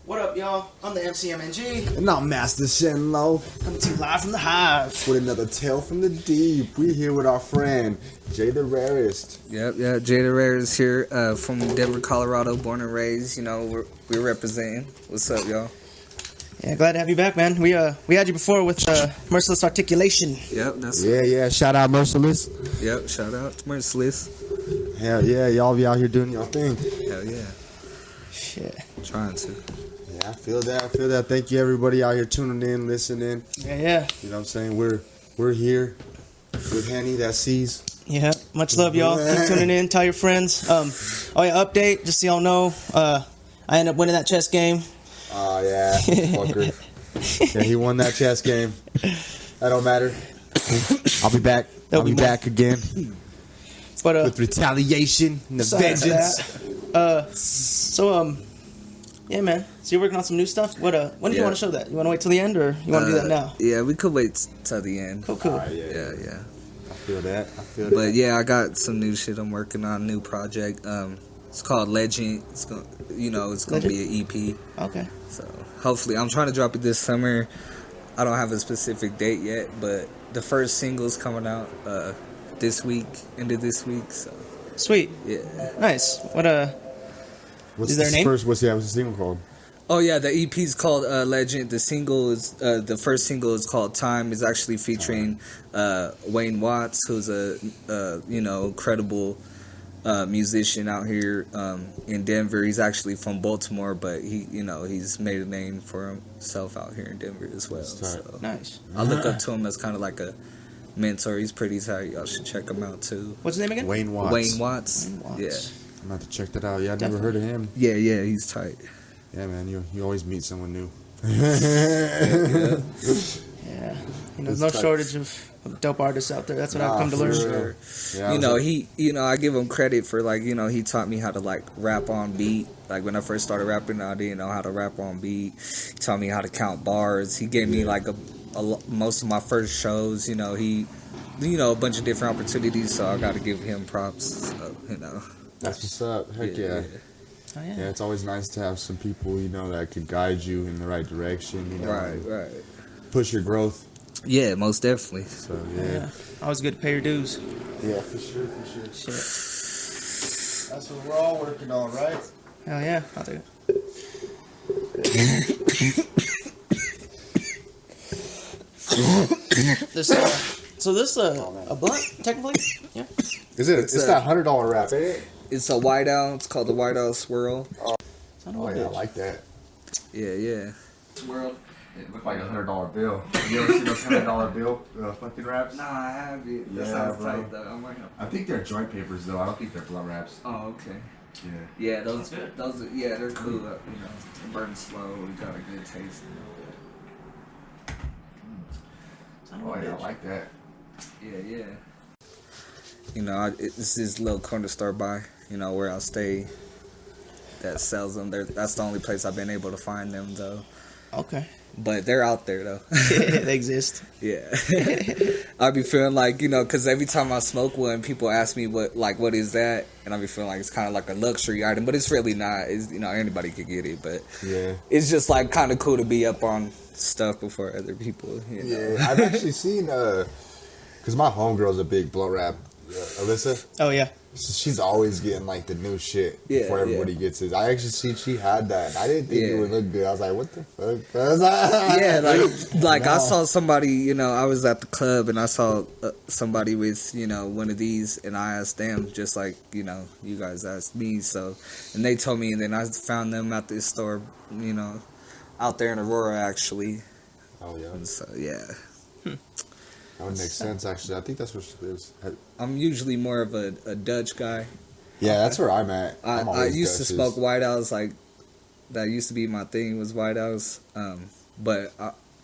What up, y'all? I'm the MCMNG. And I'm Master Shenlo. Coming to you live from the Hive. With another Tale from the Deep. We're here with our friend, Jay the Rarest. Yep, Jay the Rarest here from Denver, Colorado, born and raised. You know, we're representing. What's up, y'all? Yeah, glad to have you back, man. We had you before with Merciless Articulation. Yep, that's Yeah. Shout out Merciless. Yep, shout out to Merciless. Hell yeah, y'all be out here doing your thing. Hell yeah. Shit. Trying to. Yeah, I feel that. Thank you everybody out here tuning in, listening. Yeah. You know what I'm saying? We're here with Henny that sees. Yeah, much love, y'all. Keep tuning in. Tell your friends. Update, just so y'all know, I ended up winning that chess game. Oh, yeah, fucker. Yeah, he won that chess game. That don't matter. I'll be back. I'll be back again. But with retaliation and the vengeance. Yeah, man. So you're working on some new stuff. When do you want to show that? You want to wait till the end, or you want to do that now? Yeah, we could wait till the end. Cool. Yeah. I feel that. But yeah, I got some new shit I'm working on. New project. It's called Legend. It's gonna be an EP. Okay. So hopefully, I'm trying to drop it this summer. I don't have a specific date yet, but the first single's coming out this week, end of this week. So sweet. Yeah. Nice. What's is there a name? What's the single called? Oh yeah, the EP's called Legend. The single is the first single is called Time. It's actually featuring Wayne Watts, who's a credible musician out here in Denver. He's actually from Baltimore, but he's made a name for himself out here in Denver as well. So nice. I look up to him as kind of like a mentor. He's pretty tight. Y'all should check him out too. What's his name again? Wayne Watts. Wayne Watts. Yeah. I'm about to check that out. Yeah, I never heard of him. Yeah, he's tight. Yeah, man, you always meet someone new. Yeah. There's no shortage of dope artists out there. That's what I've come to learn. Sure. Yeah, I give him credit for he taught me how to rap on beat. Like when I first started rapping, I didn't know how to rap on beat. He taught me how to count bars. He gave me most of my first shows. He a bunch of different opportunities. So I got to give him props. So, That's what's up. Heck yeah. Oh, yeah. Yeah, it's always nice to have some people, that could guide you in the right direction, Right. Push your growth. Yeah, most definitely. So, yeah. Always good to pay your dues. Yeah, for sure. Shit. That's what we're all working on, right? Hell yeah. I'll take it. This a blunt, technically? Yeah. Is it? It's that $100 wrap, ain't it? It's a white owl. It's called the White Owl Swirl. Oh yeah, I like that. Yeah. Swirl. It looked like a $100 bill. You ever seen those $100 bill fucking wraps? Nah, I have it. Yeah, That sounds bro. tight though. I think they're joint papers though. I don't think they're blunt wraps. Oh, okay. Yeah. Yeah, those they're cool. They burn slow. We got a good taste. Oh yeah, I like that. Yeah. It's this little corner store by, where I stay that sells them. That's the only place I've been able to find them, though. Okay. But they're out there, though. They exist. Yeah. I be feeling because every time I smoke one, people ask me what is that? And I be feeling like it's kind of like a luxury item, but it's really not. It's, anybody could get it, but yeah, it's just kind of cool to be up on stuff before other people. Yeah, I've actually seen, because my homegirl's a big blunt wrap. Alyssa? Oh, yeah. She's always getting, the new shit before everybody gets his. I actually see she had that. I didn't think it would look good. I was like, what the fuck? I saw somebody, I was at the club and I saw somebody with, one of these and I asked them just like, you guys asked me. So, and they told me and then I found them at this store, out there in Aurora, actually. Oh, yeah. And so, yeah. That would make sense, actually. I think that's what it is. I'm usually more of a Dutch guy. Yeah, that's where I'm at. I used to smoke White Owls, that used to be my thing was White Owls. But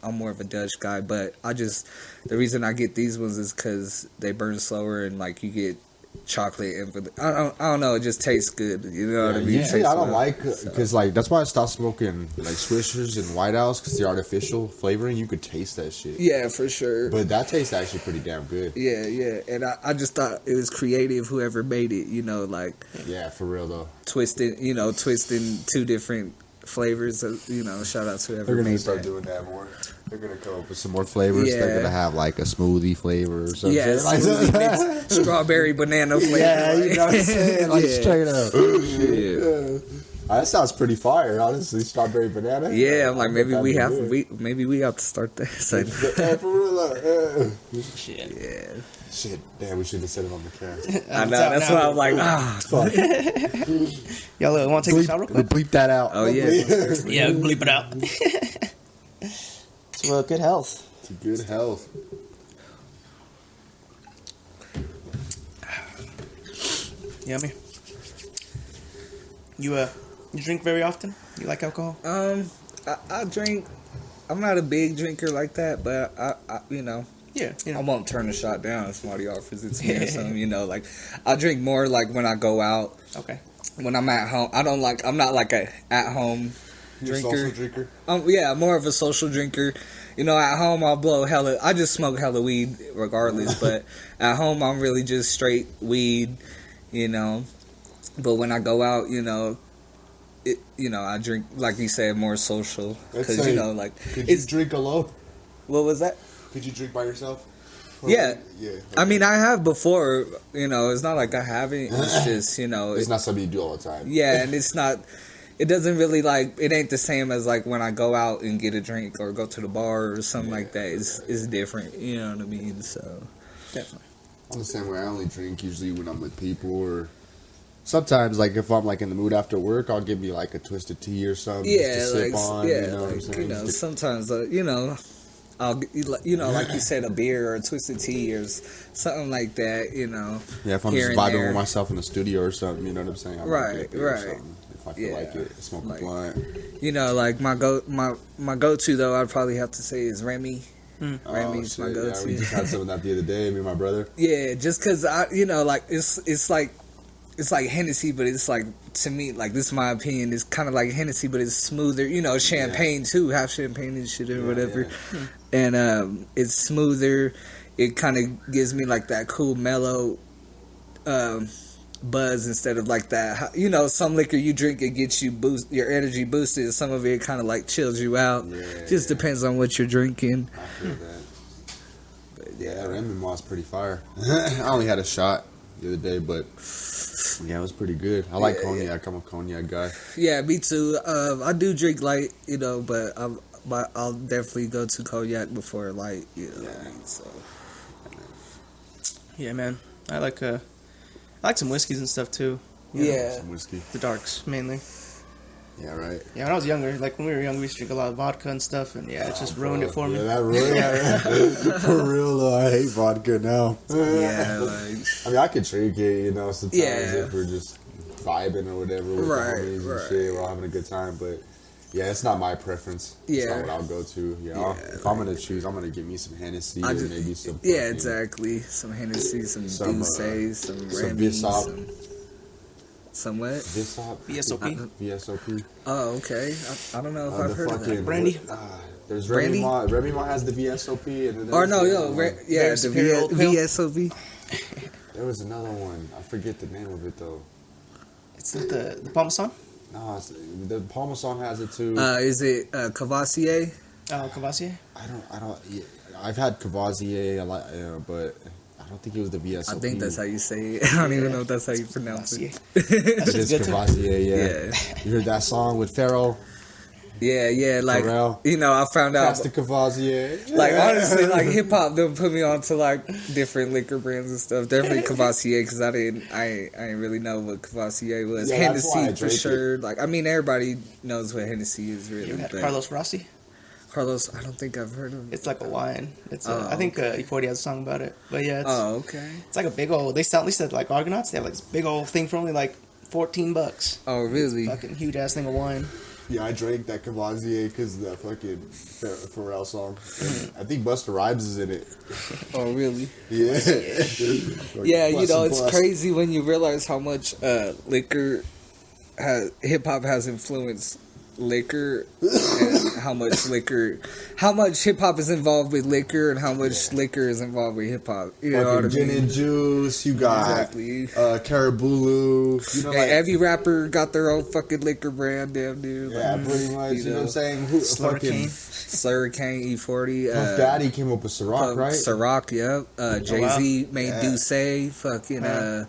I'm more of a Dutch guy. But the reason I get these ones is because they burn slower and you get chocolate and I don't know, it just tastes good. You know what I mean? Yeah, I don't like because that's why I stopped smoking Swishers and White Owls because the artificial flavoring you could taste that shit. Yeah, for sure. But that tastes actually pretty damn good. Yeah, and I just thought it was creative. Whoever made it, yeah, for real though. Twisting two different flavors. Shout out to They're whoever gonna made start that. doing that more. They're gonna come up with some more flavors. Yeah. They're gonna have like a smoothie flavor or something. Yeah, like smoothie that. mix, strawberry banana flavor. Yeah, you know what I'm saying? Like Yeah. straight up. Yeah. That sounds pretty fire, honestly. Strawberry banana. Yeah, I'm like, I maybe bet we that'd have be good. maybe we have to start that. So, Yeah, for real. Shit. yeah, Shit, damn, we should have said it on the cast. I know. That's why I'm like, Fuck. Y'all want to take a shot real quick? Bleep that out. Oh, yeah. Yeah, bleep it out. Well, good health. To good health. Yummy. You drink very often? You like alcohol? I drink. I'm not a big drinker like that, but I Yeah. I won't turn a shot down if somebody offers it to me or something. Like I drink more like when I go out. Okay. When I'm at home, I'm not like a at home You're a drinker. social drinker? Yeah, more of a social drinker. At home I'll blow hella. I just smoke hella weed regardless, but at home I'm really just straight weed. But when I go out, I drink like you said, more social because Could you it's drink alone? what was that? Could you drink by yourself? Yeah. Yeah. I mean, I have before. It's not like I haven't. It's just It's not something you do all the time. yeah, and it's not. It doesn't really it ain't the same as like when I go out and get a drink or go to the bar or something like that. It's different. You know what I mean? So Definitely. I'm the same way. I only drink usually when I'm with people or sometimes like if I'm like in the mood after work, I'll give me like a twisted tea or something yeah, just to sip like on. yeah, You know what I'm saying? sometimes I'll like you said, a beer or a twisted tea or something like that. Yeah, if I'm here just and vibing there. with myself in the studio or something, you know what I'm saying? I might Right, get a beer or right. something if I feel Yeah. like it, smoke a Like- blunt. Like my go to though, I'd probably have to say is Remy. Remy's my shit, go yeah, to. we just had some of that the other day, me and my brother. Yeah, just because it's like Hennessy, but it's like, to me, like, this is my opinion, it's kind of like Hennessy, but it's smoother. Champagne too, half champagne and shit or whatever. Yeah. And it's smoother. It kind of gives me like that cool mellow buzz instead of like that. Some liquor you drink, it gets you your energy boosted. Some of it kind of like chills you out. Just depends on what you're drinking. I feel that. But yeah, that Remy Moss pretty fire. I only had a shot the other day, but yeah, it was pretty good. I like cognac. I'm a cognac guy. Yeah, me too. I do drink light, but I'll definitely go to cognac before light. So. Yeah, man. I like some whiskeys and stuff too. Yeah. Some whiskey. The darks mainly. Yeah, right. Yeah, when I was younger, like when we were young, we used to drink a lot of vodka and stuff, and it just ruined it for me. Yeah, that ruined For real though, I hate vodka now. Yeah, like, I mean, I could drink it, sometimes Yeah. if we're just vibing or whatever with Right, the homies right. and shit, we're all having a good time. But yeah, it's not my preference. It's Yeah. not what I'll go to. Yeah, If I'm gonna choose, I'm gonna give me some Hennessy I or just- maybe some. yeah, fucking- exactly. Some Hennessy, some Some, Douce, some some Remy, Vsop. some what? Vsop. VSOP. VSOP. Oh, okay. I don't know if I've heard of that. Brandy? There's Brandy? Remy Ma has the VSOP. And then Or there's no, the other one. the Superior pill? VSOP. There was another one. I forget the name of it though. It's not the Parmesan? No, the Parmesan has it too. Is it Cavassier? Oh, Cavassier? I don't. Yeah, I've had Cavassier, but I don't think it was the VSOP. I think that's how you say it. I don't even know if that's how you pronounce it. That's It is good too. Cavassier. Yeah. Yeah. You heard that song with Pharrell? Yeah, like, Pharrell. I found out. That's the Cavassier. Like, honestly, like, hip-hop done put me on to, like, different liquor brands and stuff. Definitely Cavassier, because I didn't really know what Cavassier was. Yeah, that's why I Hennessy, for drank sure. Like, I mean, everybody knows what Hennessy is, really. You had But Carlos Rossi? Carlos, I don't think I've heard of it. It's like a wine. It's Oh, I think E40 has a song about it. But yeah, it's Oh, okay. it's like a big old. They sell at least at like Argonauts. They have like this big old thing for only like $14. Oh, really? Fucking huge ass thing of wine. Yeah, I drank that Cavassier because of that fucking Pharrell song. I think Busta Rhymes is in it. Oh, really? Yeah. Yeah, Bust and it's bust. crazy when you realize how much liquor hip hop has influenced liquor and how much hip hop is involved with liquor and how much liquor is involved with hip hop. You know what I Gin mean? and juice. You got Carabulu. You know, like, Every rapper got their own fucking liquor brand, damn dude. yeah, pretty much. You know what I'm saying? Who fucking Slurricane, E40. Puff Daddy came up with Ciroc, right? Ciroc, yep. Jay-Z made Douce. Fucking, yeah,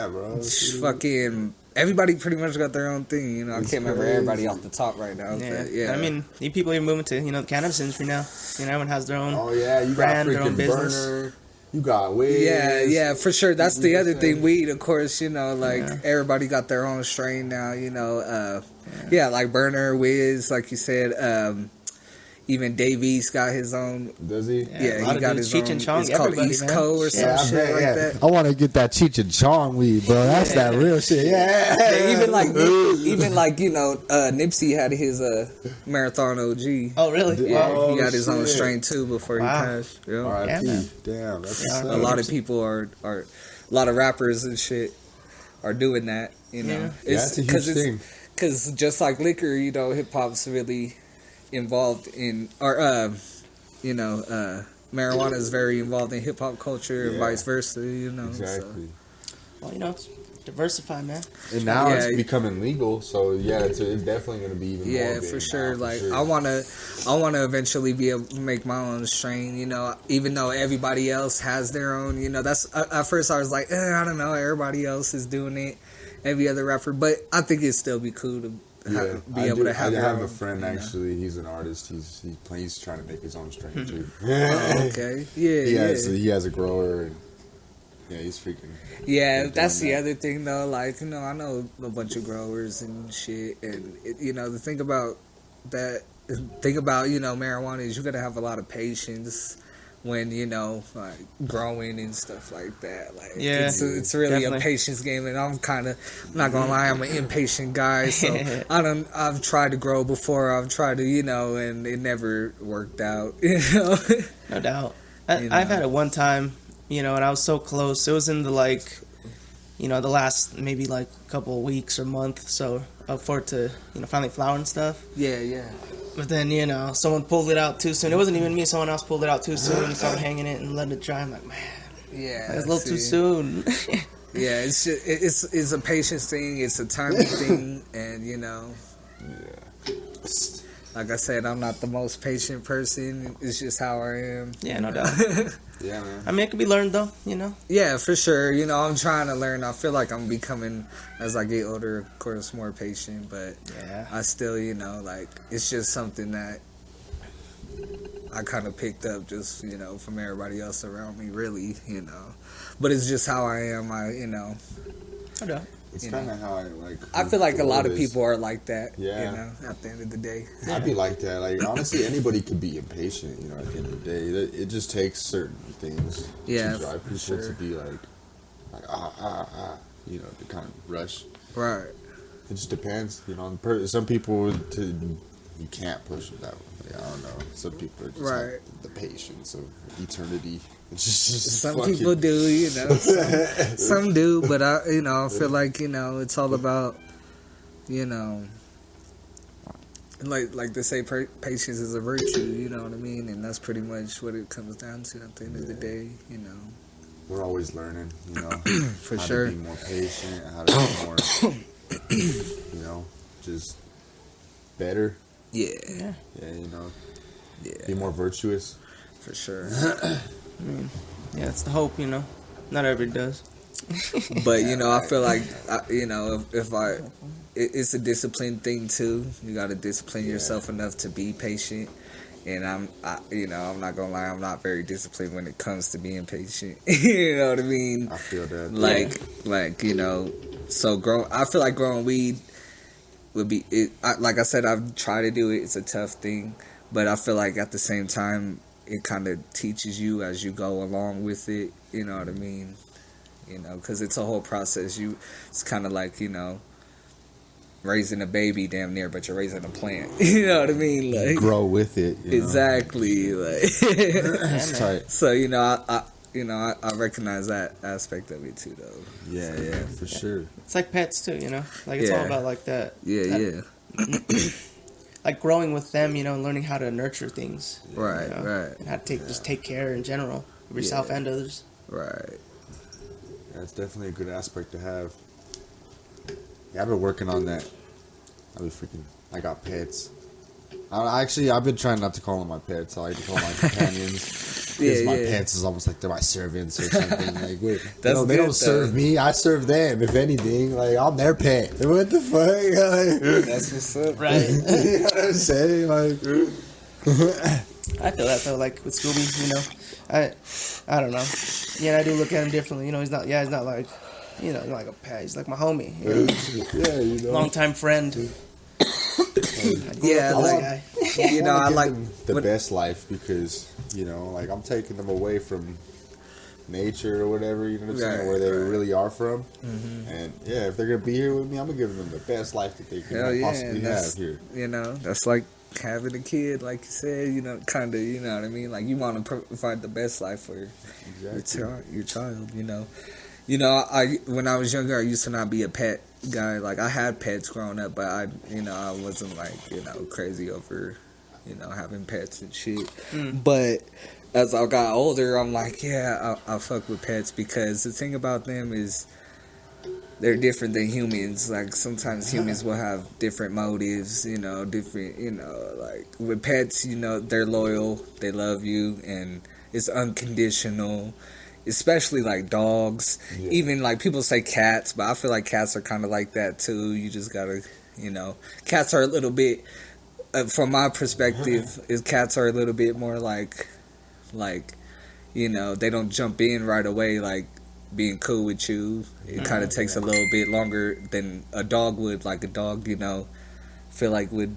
bro. Fucking everybody pretty much got their own thing. You know, I can't remember everybody off the top right now. Yeah, but yeah. I mean, these people are moving to the cannabis industry now. You know, everyone has their own. Oh yeah, you brand, got their own freaking business. Burner. You got Wiz. Yeah, for sure. That's the other thing. Weed, of course. You know, like everybody got their own strain now. You know, like Burner, Wiz, like you said. Even Dave East got his own. Does he? Yeah, he got his own. Cheech and Chong, it's called East Co or some shit like that. I want to get that Cheech and Chong weed, bro. That's that real shit. Yeah. Even like Nipsey had his Marathon OG. Oh, really? Yeah, he got his own strain too before he passed. Yeah. R.I.P. Damn, that's A lot of people are a lot of rappers and shit are doing that. You know, That's a huge thing. Because just like liquor, you know, hip hop's really involved in, or marijuana is very involved in hip hop culture and vice versa. You know, exactly. So. Well, it's diversified, man. And now it's becoming legal, so it's definitely going to be even more. Yeah, big for sure. now, Like sure. I wanna eventually be able to make my own strain. You know, even though everybody else has their own. You know, that's at first I was like, I don't know, everybody else is doing it. Every other rapper, but I think it'd still be cool to be able to have. I your have own, a friend you know. actually. He's an artist. He's trying to make his own strain too. Okay. Yeah. He has a grower. And, he's freaking. Yeah, that's the other thing though. Like, I know a bunch of growers and shit, and the thing about marijuana is you gotta have a lot of patience when like growing and stuff like that. Like, it's really definitely a patience game, and I'm not gonna lie, I'm an impatient guy, so I've tried to grow before, I've tried to and it never worked out. No doubt. I've had it one time, and I was so close. It was in the the last maybe like couple of weeks or month, so for it to finally flower and stuff. Yeah. But then, someone pulled it out too soon. It wasn't even me. Someone else pulled it out too soon and started hanging it and letting it dry. I'm like, man, yeah, it's a little too soon. Yeah, it's just, it's a patience thing. It's a timing thing, and like I said, I'm not the most patient person. It's just how I am. Yeah, no doubt. Yeah, man. I mean, it can be learned though. Yeah, for sure. I'm trying to learn. I feel like I'm becoming, as I get older, of course, more patient. But I still, like, it's just something that I kind of picked up just, from everybody else around me, really, But it's just how I am. No doubt. It's kind of how I like. I feel like a lot of people are like that. Yeah. At the end of the day. I'd be like that. Like, honestly, anybody could be impatient. At the end of the day, it just takes certain things to drive people to be like to kind of rush. Right. It just depends. Some people you can't push them that way. I don't know. Some people are just have the patience of eternity. It's just some people do, some do, but I feel like it's all about like they say, patience is a virtue. You know what I mean, and that's pretty much what it comes down to at the end of the day. We're always learning. For how sure. to be more patient, how to be more, just better. Yeah. Be more virtuous. For sure. I mean, it's the hope. Not everybody does. But I feel like it's a discipline thing too. You got to discipline yourself enough to be patient. And I'm not gonna lie, I'm not very disciplined when it comes to being patient. You know what I mean? I feel that. So I feel like growing weed would be like I said, I've tried to do it. It's a tough thing, but I feel like at the same time, it kind of teaches you as you go along with it. You know what I mean? Because it's a whole process. It's kind of like raising a baby, damn near, but you're raising a plant. You know what I mean? Like, grow with it. Exactly. Like, That's tight. So I recognize that aspect of it too, though. Yeah, for sure. It's like pets too, like it's all about like that. Yeah. Like growing with them, and learning how to nurture things. Right. And how to take care in general of yourself and others. Right. That's definitely a good aspect to have. Yeah, I've been working on that. I got pets. I've been trying not to call them my pets. I like to call them my companions. Because my pets is almost like they're my servants or something. Like, wait, they don't serve me. I serve them. If anything, like I'm their pet. What the fuck? That's what's up, right? You know what I'm saying? Like, I feel that though. Like with Scooby, I don't know. Yeah, I do look at him differently. He's not like, like a pet. He's like my homie. Yeah, Longtime friend. Yeah, I like the best life because like I'm taking them away from nature or whatever, you know what I'm saying, where they really are from. And if they're gonna be here with me, I'm gonna give them the best life that they can possibly have here. That's like having a kid, like you said, kind of, you know what I mean. Like you want to provide the best life for your child. When I was younger, I used to not be a pet guy. Like I had pets growing up, but I wasn't like crazy over having pets and shit. But as I got older, I'm like, I fuck with pets because the thing about them is they're different than humans. Like sometimes humans will have different motives, different, like with pets, they're loyal, they love you, and it's unconditional. Especially like dogs, even like people say cats, but I feel like cats are kind of like that too. You just gotta, cats are a little bit, from my perspective, cats are a little bit more like, they don't jump in right away, like being cool with you. It kind of takes a little bit longer than a dog would. Like a dog, feel like would,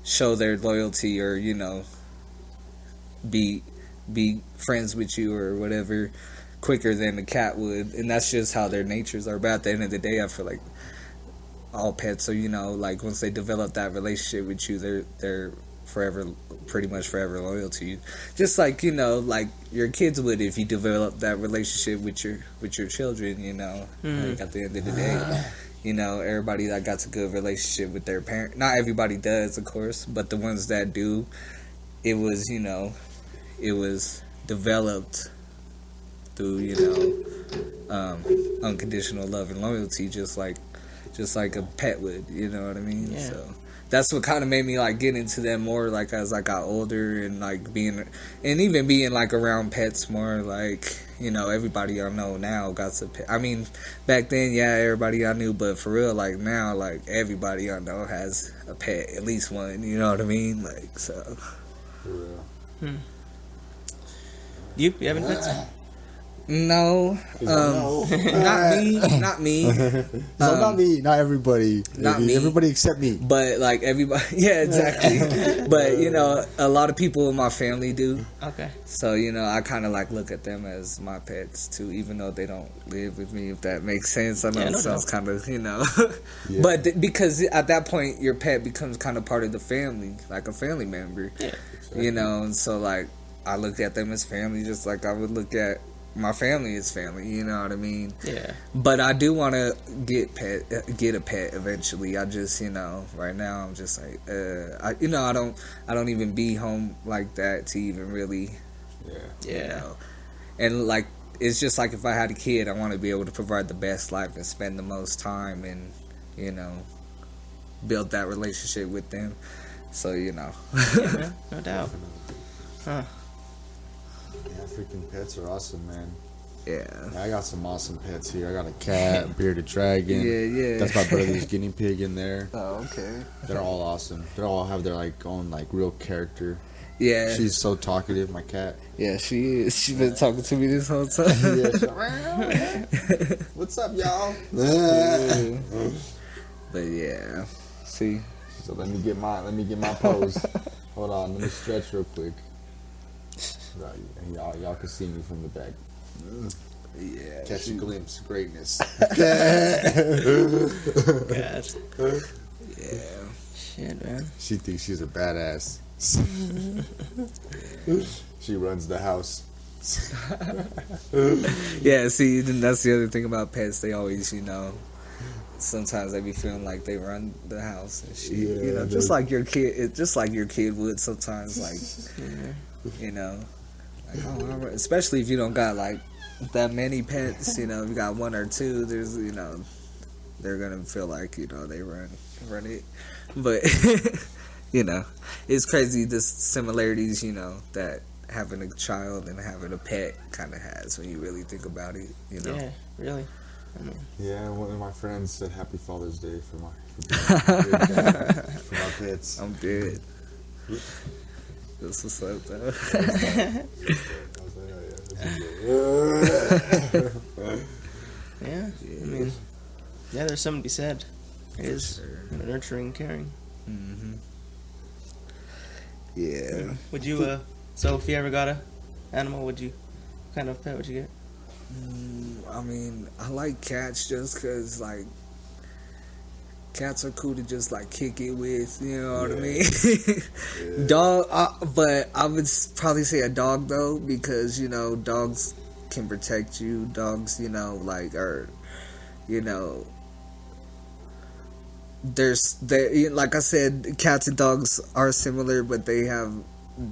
show their loyalty or, be friends with you or whatever quicker than a cat would, and that's just how their natures are. But at the end of the day, I feel like all pets are, like once they develop that relationship with you, they're pretty much forever loyal to you. Just like like your kids would if you develop that relationship with your children. Like at the end of the day, everybody that got a good relationship with their parent. Not everybody does, of course, but the ones that do, it was it was developed through unconditional love and loyalty, just like a pet would. You know what I mean? Yeah. So that's what kind of made me like get into them more, like as I got older and like being like around pets more. Like everybody I know now got a pet. I mean, back then, everybody I knew, but for real, like now, like everybody I know has a pet, at least one. You know what I mean? Like so. For real. You have any pets? No, not me. So not me, not everybody. Not me. Everybody except me. But like everybody, yeah, exactly. But a lot of people in my family do. Okay. So I kind of like look at them as my pets too, even though they don't live with me. If that makes sense, I know it sounds kind of but because at that point your pet becomes kind of part of the family, like a family member. Yeah. Exactly. And so like I look at them as family, just like I would look at my family as family. You know what I mean? Yeah. But I do want to get a pet eventually. I just right now I'm just like I don't even be home like that to even really and like it's just like if I had a kid, I want to be able to provide the best life and spend the most time and build that relationship with them. So Yeah, no doubt. Huh. Yeah, freaking pets are awesome, man. Yeah. I got some awesome pets here. I got a cat, a bearded dragon. Yeah. That's my brother's guinea pig in there. Oh, okay. They're all awesome. They all have their like own like real character. Yeah. She's so talkative, my cat. Yeah, she is. She's been talking to me this whole time. What's up, y'all? But yeah. See. So let me get my pose. Hold on, let me stretch real quick. Y'all can see me from the back. Yeah. Catch a glimpse of greatness. God. Yeah. Shit, man. She thinks she's a badass. She runs the house. Yeah, see, then that's the other thing about pets. They always, sometimes they be feeling like they run the house and shit. Yeah, just like your kid. Just like your kid would sometimes. Like, like especially if you don't got like that many pets. If you got one or two, there's they're gonna feel like they run it. But it's crazy the similarities that having a child and having a pet kind of has when you really think about it. Yeah, really. Yeah, one of my friends said Happy Father's Day for my pets. I'm dead. That's what's up, though. Yeah, I mean, there's something to be said. It is nurturing, caring. Mm-hmm. Yeah. Would you, so if you ever got a animal, what kind of pet would you get? I mean, I like cats just because, like, cats are cool to just, like, kick it with, you know what I mean? Dog, but I would probably say a dog, though, because, dogs can protect you. Dogs, like, are, like I said, cats and dogs are similar, but they have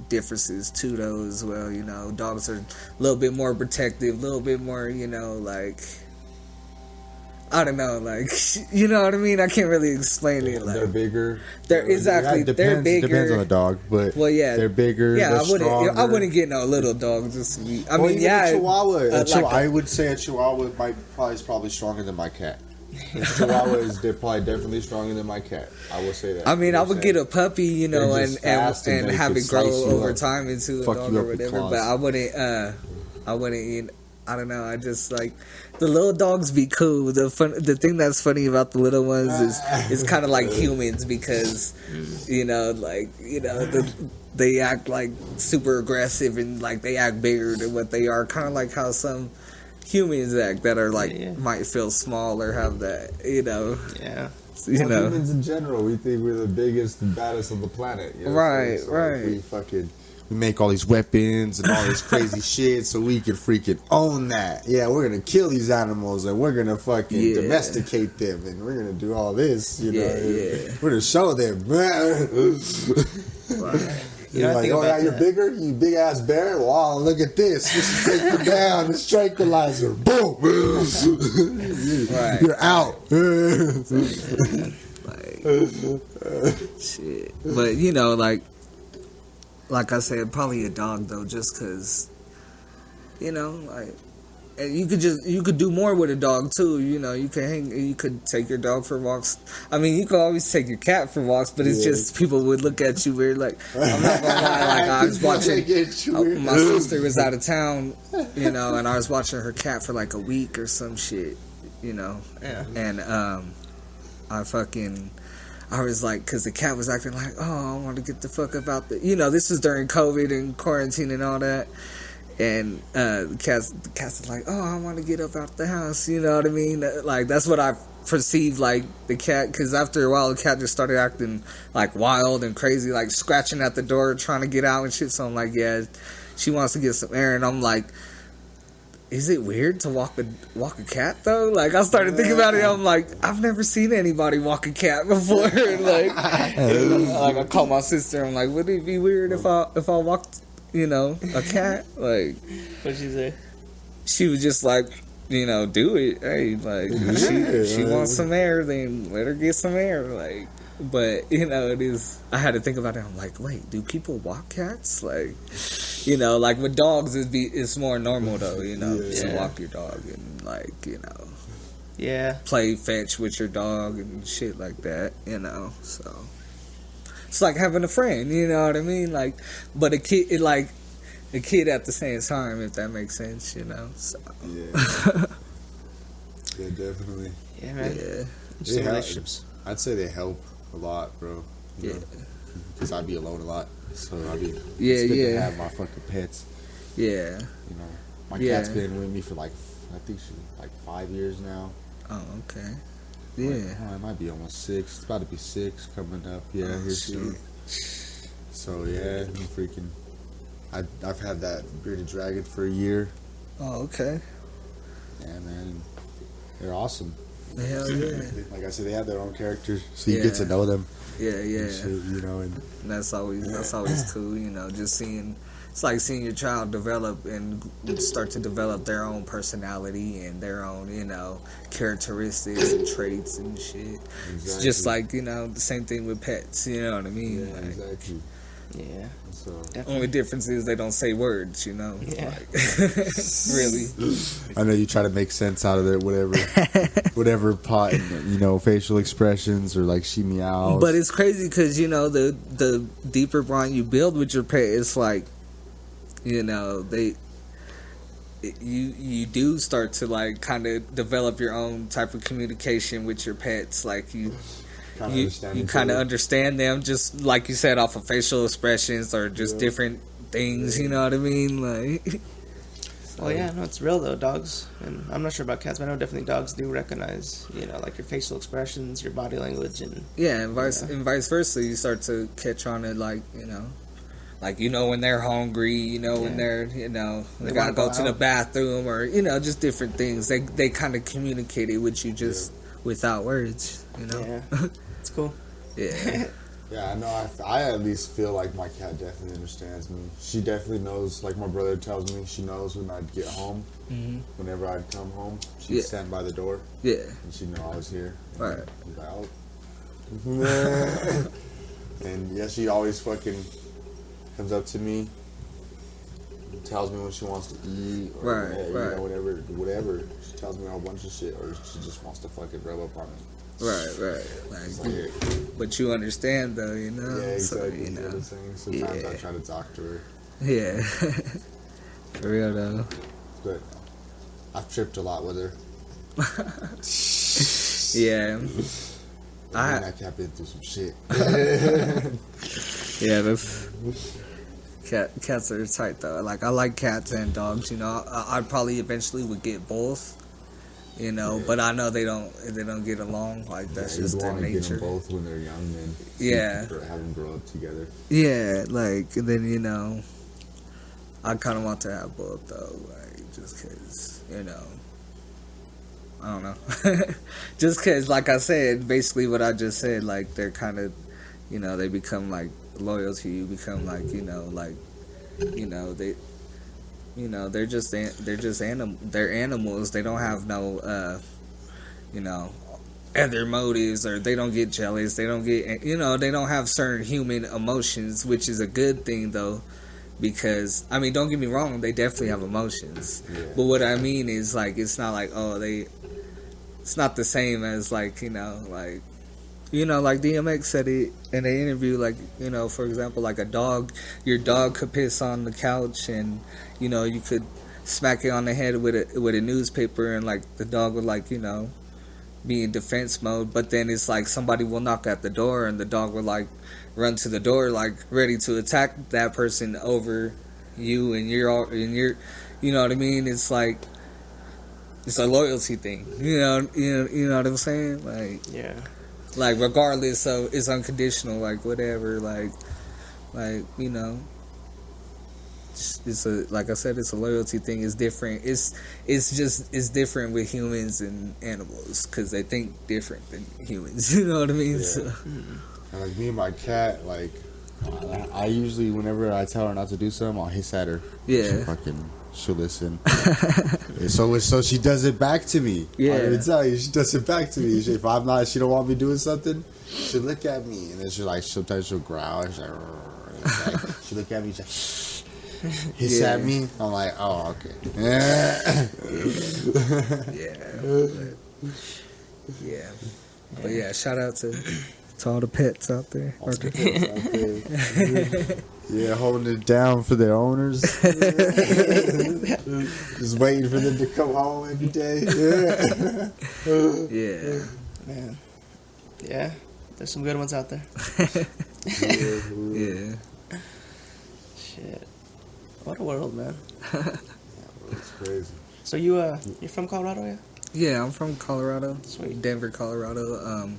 differences too, though, as well. Dogs are a little bit more protective, a little bit more, like, I don't know, like, you know what I mean? I can't really explain it. Like, they're bigger. They're they're bigger. Depends on the dog, but they're bigger. Yeah, they're I wouldn't get no little dog. Just a Chihuahua. I would say a Chihuahua is probably stronger than my cat. They're probably definitely stronger than my cat. I will say that. I mean, I would get a puppy, and have it grow over time into a dog or whatever. But I wouldn't. I don't know. I just like the little dogs be cool. The thing that's funny about the little ones is it's kind of like humans because they act like super aggressive and like they act bigger than what they are. Kind of like how some humans act that are like might feel small or have that, Yeah. Humans in general, we think we're the biggest and baddest on the planet. Right. We make all these weapons and all this crazy shit so we can freaking own that. Yeah, we're gonna kill these animals and we're gonna fucking domesticate them and we're gonna do all this. We're gonna show them. You're like, you're bigger? You big ass bear? Wow, look at this. Just take you down. This tranquilizer. Boom. You're out. Shit. But, like I said, probably a dog, though, just because, and you could do more with a dog too. You could take your dog for walks. I mean, you could always take your cat for walks, but it's just people would look at you weird. Like, I'm not gonna lie, like I was watching. My sister was out of town, and I was watching her cat for like a week or some shit, Yeah. And I was like, because the cat was acting like, oh, I want to get the fuck up out the. This was during COVID and quarantine and all that. And the cat's like, oh, I want to get up out the house. You know what I mean? Like, that's what I perceived, like, the cat. Because after a while, the cat just started acting, like, wild and crazy, like, scratching at the door, trying to get out and shit. So I'm like, yeah, she wants to get some air. And I'm like, is it weird to walk a cat, though? Like, I started thinking about it. I'm like, I've never seen anybody walk a cat before. like, I called my sister. I'm like, would it be weird if I walked... a cat, like, what'd she say? She was just like, do it. Hey, like, she wants some air, then let her get some air, like. But it is. I had to think about it. I'm like, wait, do people walk cats? Like, like with dogs, it's more normal though. To walk your dog and like, play fetch with your dog and shit like that. So. It's like having a friend, you know what I mean? Like, but a kid at the same time, if that makes sense, So. Yeah. Yeah, definitely. Yeah, man. Yeah. Relationships. I'd say they help a lot, bro. Because I'd be alone a lot, so it's good to have my fucking pets. Yeah. My cat's been with me for like, I think she's like 5 years now. Oh, okay. Yeah. It might be almost 6. It's about to be 6 coming up. Yeah, here soon. So, yeah, I've had that bearded dragon for a year. Oh, okay. And man, they're awesome. Hell yeah. Like I said, they have their own characters, so you Yeah. get to know them. Yeah, yeah. And shit, you know, and That's always cool, you know, just seeing, it's like seeing your child develop and start to develop their own personality and their own, you know, characteristics and traits and shit. It's just like, you know, the same thing with pets, you know what I mean? Yeah, Like, exactly. Yeah. So only difference is they don't say words, you know? Yeah. Like, really. I know you try to make sense out of it, whatever pot, you know, facial expressions or like she meows. But it's crazy because, you know, the deeper bond you build with your pet, it's like, you know, you do start to like kind of develop your own type of communication with your pets. Like you kind of understand them, just like you said, off of facial expressions or just different things. You know what I mean? Like, Well, yeah, no, it's real though, dogs. And I'm not sure about cats, but I know definitely dogs do recognize, you know, like your facial expressions, your body language, and yeah, and vice versa. You start to catch on it, like, you know. Like, you know, when they're hungry, you know, when they're, you know, they gotta go to the bathroom or, you know, just different things. They kind of communicate it with you just without words, you know? yeah, it's cool. Yeah. Yeah, I know. I at least feel like my cat definitely understands me. She definitely knows. Like my brother tells me, she knows when I'd get home. Mm-hmm. Whenever I'd come home, she'd stand by the door. Yeah. And she'd know I was here. Right. I'd be like, oh. And yeah, she always fucking comes up to me, tells me when she wants to eat, or Right, you right. know, whatever. She tells me a whole bunch of shit, or she just wants to fucking rub up on me. Right. Like, but you understand, though, you know? Yeah, exactly. So, you You know what know. I'm saying? Sometimes I try to talk to her, Yeah. For real, though. but I've tripped a lot with her. Yeah. I cat been through some shit. Yeah, that's... Cats are tight, though. Like, I like cats and dogs, you know? I probably eventually would get both. You know, but I know they don't get along. Like, that's just their want to get nature. them both when they're young, then. Yeah. Have them grow up together. Yeah, like, and then, you know, I kind of want to have both, though. Like, just because, you know, I don't know. Just because, like I said, basically what I just said, like, they're kind of, you know, they become, like, loyal to you, become, like, you know, they're just they're animals. They don't have no, you know, other motives, or they don't get jealous. They don't get, you know, they don't have certain human emotions, which is a good thing, though, because, I mean, don't get me wrong, they definitely have emotions. Yeah. But what I mean is, like, it's not like, it's not the same as, like, you know, like DMX said it in an interview, like, you know, for example, like your dog could piss on the couch, and, you know, you could smack it on the head with a newspaper, and, like, the dog would, like, you know, be in defense mode. But then it's like somebody will knock at the door, and the dog will, like, run to the door, like, ready to attack that person over you, and you're you know what I mean? It's like, it's a loyalty thing, you know what I'm saying? Like, Yeah. like, regardless of, it's unconditional, like, whatever, like, you know, it's like I said, it's a loyalty thing. It's different. It's different with humans and animals, because they think different than humans. You know what I mean? Yeah. So, And like me and my cat, like, I usually, whenever I tell her not to do something, I'll hiss at her. Yeah. She'll listen. so she does it back to me. Yeah. I didn't tell you, she does it back to me. If I'm not, she don't want me doing something, she'll look at me, and then sometimes she'll growl. She's like, she'll look at me, she's like, hiss at me. I'm like, oh, okay. yeah. But yeah, shout out to all the pets out there. Yeah, holding it down for their owners. Just waiting for them to come home every day. Yeah. Man. Yeah. There's some good ones out there. Yeah. Shit. What a world, man. It's crazy. So you're from Colorado, yeah? Yeah, I'm from Colorado. Sweet. Denver, Colorado.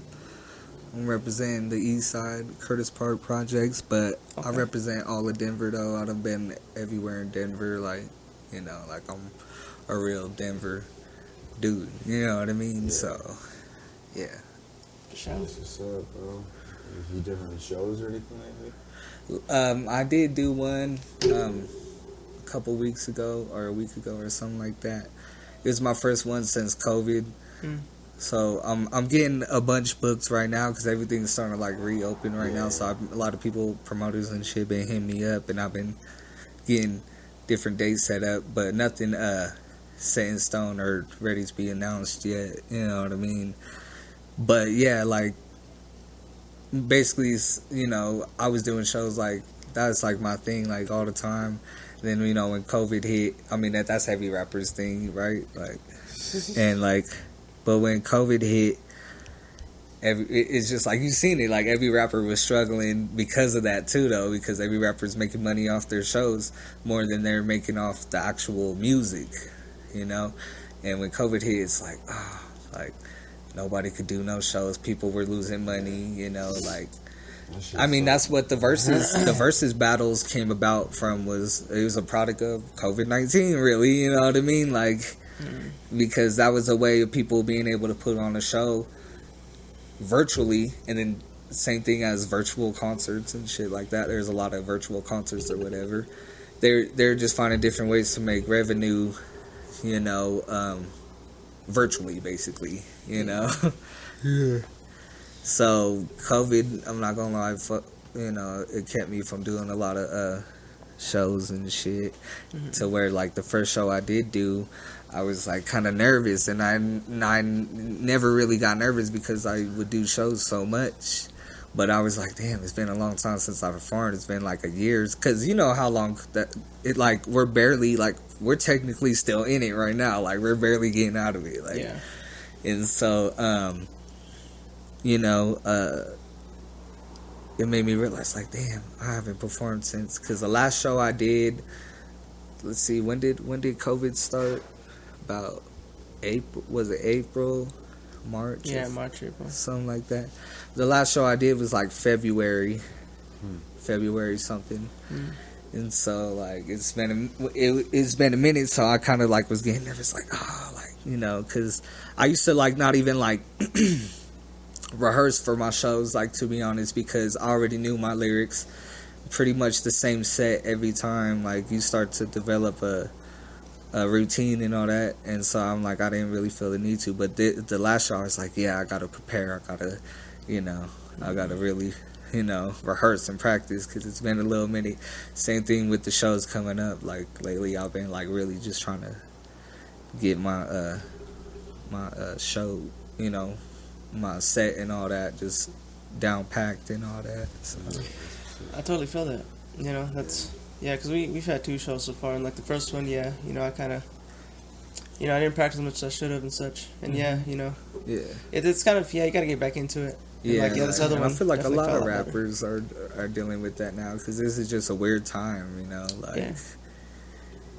I'm representing the East Side, Curtis Park projects, but I represent all of Denver though. I done been everywhere in Denver, like, you know, like I'm a real Denver dude. You know what I mean? Yeah. So, yeah. That's what's up, bro. You different shows or anything like that? I did do one a couple weeks ago or a week ago or something like that. It was my first one since COVID. So I'm getting a bunch booked right now because everything's starting to like reopen right now. So a lot of people, promoters and shit, been hitting me up, and I've been getting different dates set up, but nothing set in stone or ready to be announced yet. You know what I mean? But yeah, like basically, you know, I was doing shows like that's like my thing, like all the time. Then you know when COVID hit, I mean that's heavy rappers thing, right? Like and like. But when COVID hit, it's just like you've seen it. Like every rapper was struggling because of that too, though. Because every rapper's making money off their shows more than they're making off the actual music, you know. And when COVID hit, it's like, like nobody could do no shows. People were losing money, you know. Like, I mean, that's what the versus battles came about from. It was a product of COVID-19, really. You know what I mean? Like. Because that was a way of people being able to put on a show virtually, and then same thing as virtual concerts and shit like that. There's a lot of virtual concerts or whatever. They're just finding different ways to make revenue, you know, virtually, basically, you know. Yeah. So COVID, I'm not gonna lie, you know, it kept me from doing a lot of shows and shit. To where like the first show I did do, I was like kind of nervous, and I never really got nervous because I would do shows so much. But I was like, damn, it's been a long time since I performed. It's been like a year, because you know how long that it like we're barely like we're technically still in it right now. Like we're barely getting out of it. Like, yeah. And so, you know, it made me realize like, damn, I haven't performed since, because the last show I did. Let's see, when did COVID start? About April, was it April, March? Yeah, March, April, something like that. The last show I did was like February something, and so like it's been a minute. So I kind of like was getting nervous, like like you know, because I used to like not even like rehearse for my shows, like to be honest, because I already knew my lyrics, pretty much the same set every time. Like you start to develop a routine and all that, and so I'm like, I didn't really feel the need to. But the last show I was like, yeah, I gotta prepare, I gotta really, you know, rehearse and practice, because it's been a little minute. Same thing with the shows coming up. Like lately I've been like really just trying to get my show, you know, my set and all that just down packed and all that. So I totally feel that, you know. That's yeah, because we've had 2 shows so far, and like the first one, yeah, you know, I kind of, you know, I didn't practice as much as I should have and such, and yeah, you know, it's kind of, yeah, you gotta get back into it. And yeah, like, this other one, I feel like a lot of rappers are dealing with that now, because this is just a weird time, you know, like,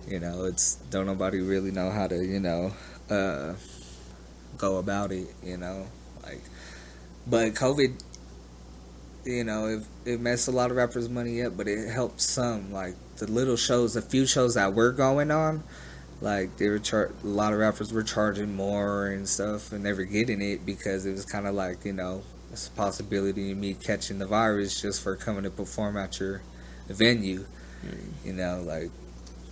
you know, it's don't nobody really know how to, you know, go about it, you know, like, but COVID, you know, it messed a lot of rappers' money up, but it helped some. Like the little shows, the few shows that were going on, like they were a lot of rappers were charging more and stuff, and they were getting it because it was kind of like, you know, it's a possibility of me catching the virus just for coming to perform at your venue, you know, like.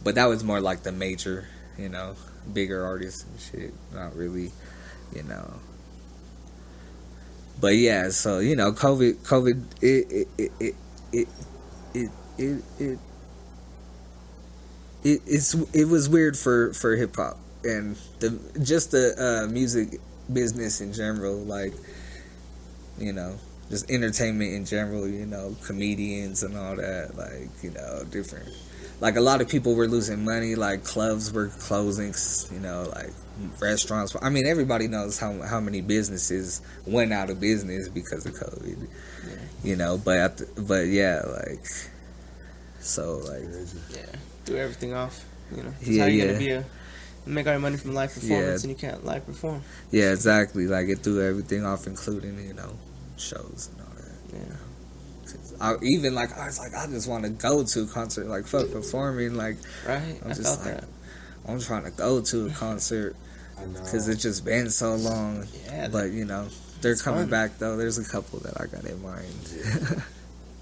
But that was more like the major, you know, bigger artists and shit. Not really, you know. But yeah, so you know, COVID, it was weird for hip hop and the music business in general, like, you know, just entertainment in general, you know, comedians and all that, like, you know, different. Like a lot of people were losing money, like clubs were closing, you know, like restaurants. I mean, everybody knows how many businesses went out of business because of COVID, you know. But yeah, like, so like, do everything off, you know. How you gonna make all your money from live performance and you can't live perform? Yeah, exactly. Like it threw everything off, including, you know, shows and all that. Yeah. I was like, I just want to go to a concert, like fuck performing, like Right. I'm I just felt like, that. I'm trying to go to a concert I know. because it's just been so long. Yeah. But you know, they're It's coming fun. back though. There's a couple that I got in mind.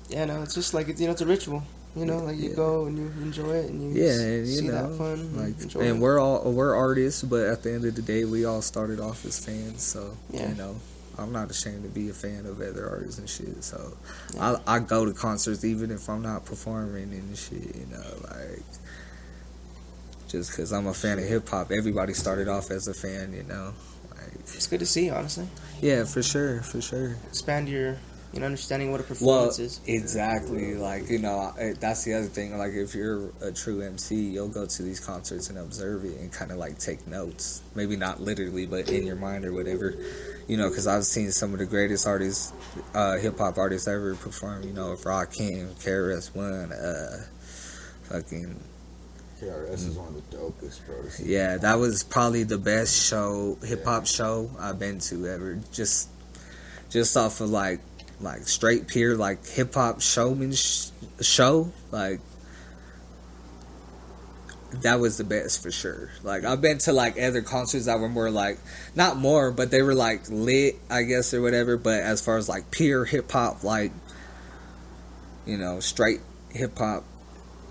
Yeah, no, it's just like it's a ritual. You know, like you Yeah. go and you enjoy it and you Yeah, just and you see know, that fun like, enjoy and it. we're artists, but at the end of the day, we all started off as fans. So Yeah. you know, I'm not ashamed to be a fan of other artists and shit. So Yeah. I go to concerts even if I'm not performing and shit. You know, like just because I'm a fan of hip hop, everybody started off as a fan. You know, like It's good to see, honestly. yeah, for sure, for sure. Expand your understanding what a Well, performance is. exactly. Like, you know, that's the other thing. Like, if you're a true MC, you'll go to these concerts and observe it and kind of like take notes. Maybe not literally, but in your mind or whatever. You know, because I've seen some of the greatest artists, hip hop artists ever perform. You know, if Rakim, KRS-One, fucking. KRS is one of the dopest, bro. Yeah, that was probably the best hip hop show I've been to ever. Just off of like straight pure like hip hop show, like that was the best for sure. Like I've been to like other concerts that were more like not more, but they were like lit, I guess, or whatever. But as far as like pure hip hop, like you know, straight hip hop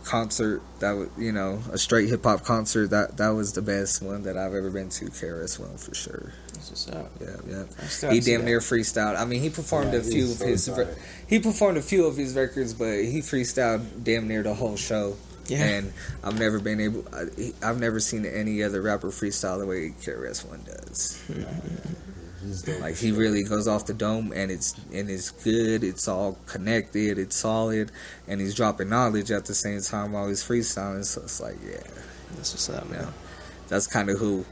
concert, that was, you know, a straight hip hop concert, that was the best one that I've ever been to. KRS-One for sure. That's what's up. Yeah. I still He have to see damn that. near freestyled. I mean, he performed Yeah, a few he's of his. so tight. He performed a few of his records, but he freestyled damn near the whole show. Yeah. And I've never been able. I've never seen any other rapper freestyle the way KRS-One does. He's dope. Like he really goes off the dome, and it's good. It's all connected. It's solid, and he's dropping knowledge at the same time while he's freestyling. So it's like, yeah, That's what's up, you man. know, that's kind of who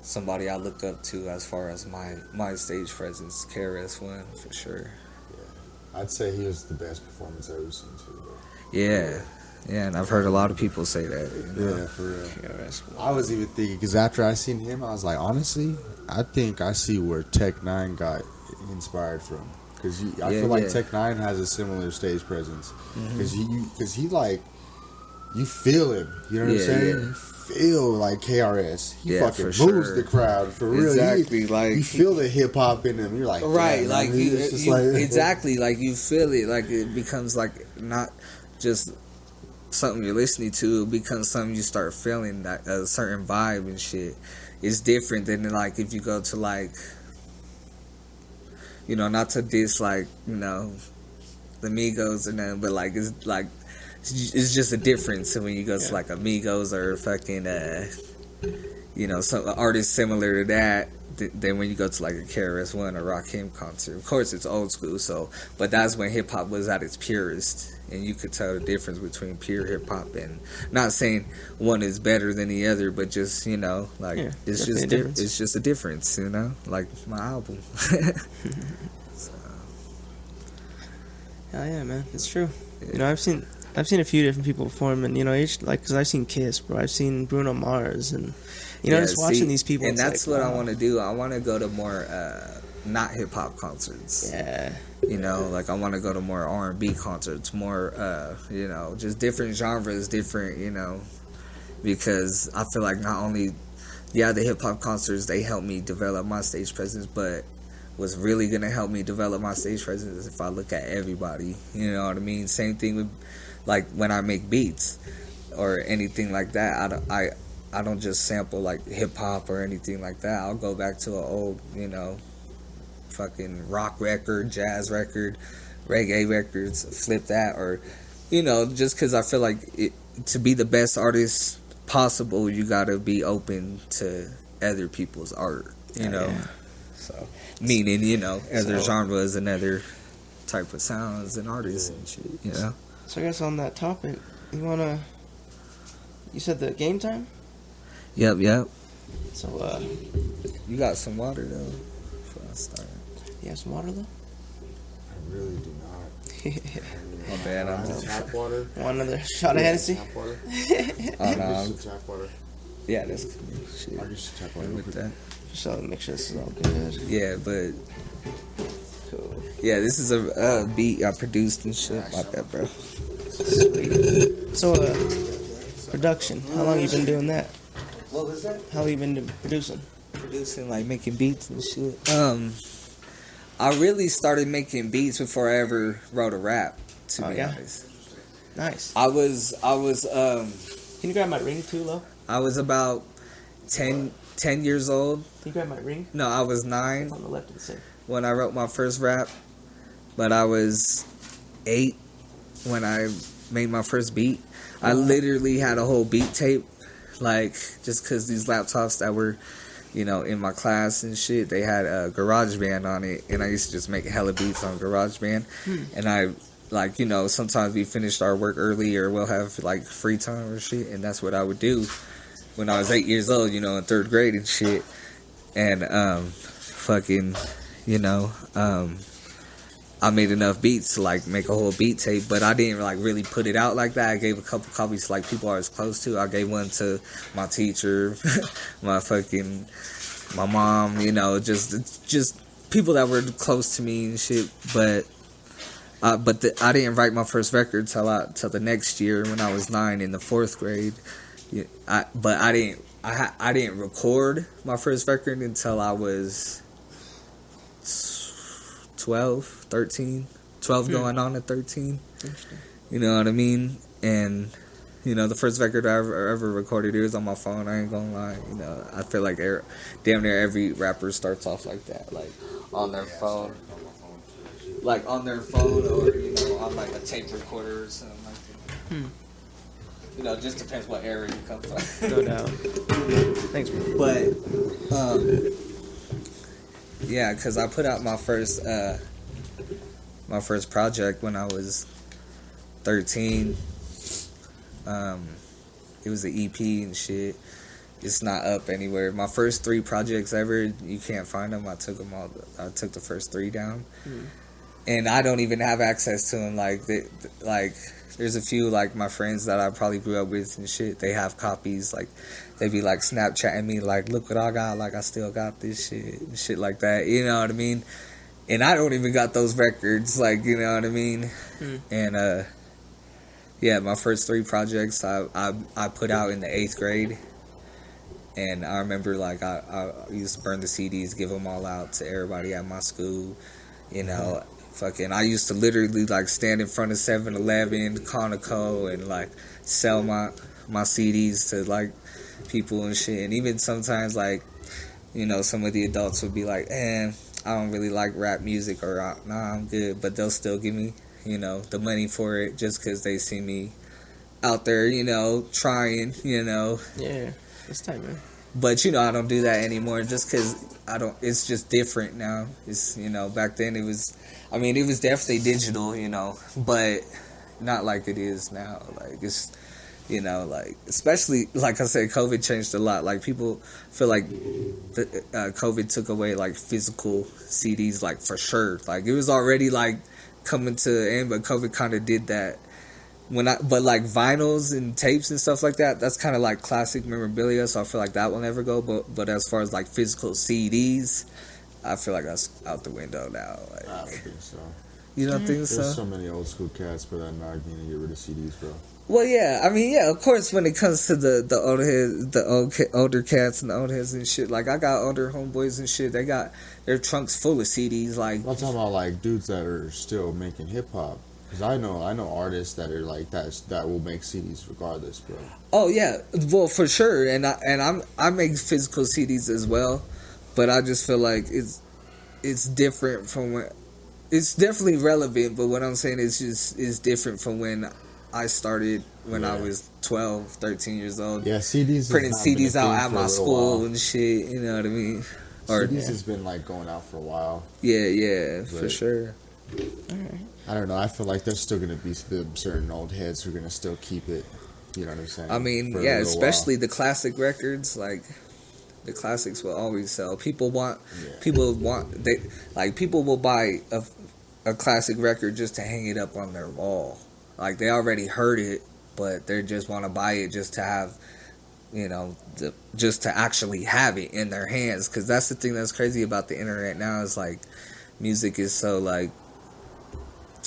somebody I look up to as far as my stage presence. KRS-One for sure. I'd say he was the best performance I've ever seen too, bro. Yeah, and I've heard a lot of people say that. You know? Yeah, for real. KRS-One. I was even thinking, because after I seen him, I was like, honestly, I think I see where Tech 9 got inspired from. Because I Yeah, feel like yeah. Tech 9 has a similar stage presence. Because he like, you feel him. You know what I'm Yeah, saying? yeah. You feel like KRS. He Yeah, fucking for moves sure. the crowd. For real. Exactly, You, like- you feel the hip hop in him. You're like, Right, damn, like man, you, it's just you like- exactly, like you feel it, like it becomes like not just something you're listening to, it becomes something you start feeling, that a certain vibe and shit. It's different than like if you go to like, you know, not to diss like, you know, the Migos or nothing, but like it's just a difference when you go to like Amigos or fucking you know, some artists similar to that than when you go to like a KRS-One or Rakim concert. Of course, it's old school, so but that's when hip hop was at its purest, and you could tell the difference between pure hip hop and not saying one is better than the other, but just, you know, like Yeah, it's definitely just a difference. it's just a difference, you know, like my album. Hell yeah, man. It's true. You know, I've seen a few different people perform, and you know, each like because I've seen Kiss, bro. I've seen Bruno Mars, and you know, Yeah, just watching these people. and it's that's like, what I wow. want to do. I want to go to more not hip hop concerts. Yeah, You know, like I want to go to more R&B concerts, more, you know, just different genres, different, you know, because I feel like not only, the hip hop concerts, they help me develop my stage presence, but what's really going to help me develop my stage presence is if I look at everybody, you know what I mean? Same thing with, like, when I make beats or anything like that, I don't just sample, like, hip hop or anything like that. I'll go back to an old, you know, fucking rock record, jazz record, reggae records, flip that, or, you know, just because I feel like to be the best artist possible, you gotta be open to other people's art, you know. yeah. So, meaning, you know, other So- genres and other type of sounds and artists and shit, you know. So I guess on that topic, you said the game time. Yep. So You got some water though before I start. you have some water though. I really do not. My bad, I'm Just tap water. Want another shot of Hennessy? Tap water. Oh no, Just tap water. yeah, that's shit. I'll get you tap water. With that. So make sure this is all good. Yeah, but Cool. Yeah, this is a beat I produced and shit like that, bro. So, production. How long you been doing that? What was that? How long you been producing? Producing, like making beats and shit. I really started making beats before I ever wrote a rap. To be honest. Nice. I was. Can you grab my ring too, Lo? I was about 10 years old. Can you grab my ring? No, I was 9 It's on the left of the sink. when I wrote my first rap, but I was 8 when I made my first beat. I literally had a whole beat tape, like, just because these laptops that were, you know, in my class and shit, they had a GarageBand on it, and I used to just make hella beats on GarageBand, and I, like, you know, sometimes we finished our work early, or we'll have, like, free time or shit, and that's what I would do when I was 8 years old, you know, in 3rd grade and shit, and, fucking, you know, I made enough beats to, like, make a whole beat tape, but I didn't, like, really put it out like that. I gave a couple copies to, like, people I was close to. I gave one to my teacher, my mom, you know, just people that were close to me and shit, but I didn't write my first record till the next year when I was 9 in the 4th grade. I didn't record my first record until I was 12 going on at 13. You know what I mean? And, you know, the first record I ever recorded, it was on my phone. I ain't gonna lie. You know, I feel like damn near every rapper starts off like that, like on their phone. Like on their phone, or, you know, on like a tape recorder or something like that. You know, it just depends what era you come from. No doubt. Thanks, bro. But, yeah, because I put out my first project when I was 13. It was an EP and shit. It's not up anywhere. My first 3 projects ever, you can't find them. I took the first 3 down, and I don't even have access to them. Like, there's a few, like, my friends that I probably grew up with and shit. They have copies. Like, they be like Snapchatting me, like, look what I got. Like, I still got this shit and shit like that. You know what I mean? And I don't even got those records. Like, you know what I mean? And yeah, my first 3 projects I put out in the 8th grade. And I remember, like, I used to burn the CDs, give them all out to everybody at my school. You know, fucking, I used to literally, like, stand in front of 7-Eleven, Conoco, and, like, sell my CDs to, like, people and shit. And even sometimes, like, you know, some of the adults would be like, I don't really like rap music, or nah, I'm good. But they'll still give me, you know, the money for it just because they see me out there, you know, trying, you know. Yeah, it's tight, man. But, you know, I don't do that anymore just because it's just different now. It's, you know, back then it was definitely digital, you know, but not like it is now. Like, it's, you know, like, especially, like I said, COVID changed a lot. Like, people feel like COVID took away, like, physical CDs, like, for sure. Like, it was already, like, coming to an end, but COVID kind of did that. But like vinyls and tapes and stuff like that, that's kind of like classic memorabilia, so I feel like that will never go. But as far as like physical CDs, I feel like that's out the window now. Like, I don't think so. You don't think so? There's so many old school cats, but I'm not going to get rid of CDs, bro. Well, yeah, I mean, yeah, of course, when it comes to the older heads, older cats and the old heads and shit, like, I got older homeboys and shit, they got their trunks full of CDs, like. I'm talking about, like, dudes that are still making hip-hop. Because I know artists that are like that will make CDs regardless, bro. Oh yeah, well for sure, and I make physical CDs as well, but I just feel like it's different from when it's definitely relevant, but what I'm saying is different from when I started when I was 12, 13 years old. Yeah, CDs printing CDs out at my school and shit. You know what I mean? CDs has been like going out for a while. Yeah, for sure. All right. I don't know. I feel like there's still going to be certain old heads who are going to still keep it. You know what I'm saying? I mean, yeah, especially the classic records. Like, the classics will always sell. People will buy a classic record just to hang it up on their wall. Like, they already heard it, but they just want to buy it just to have, you know, just to actually have it in their hands. Because that's the thing that's crazy about the internet now is, like, music is so, like,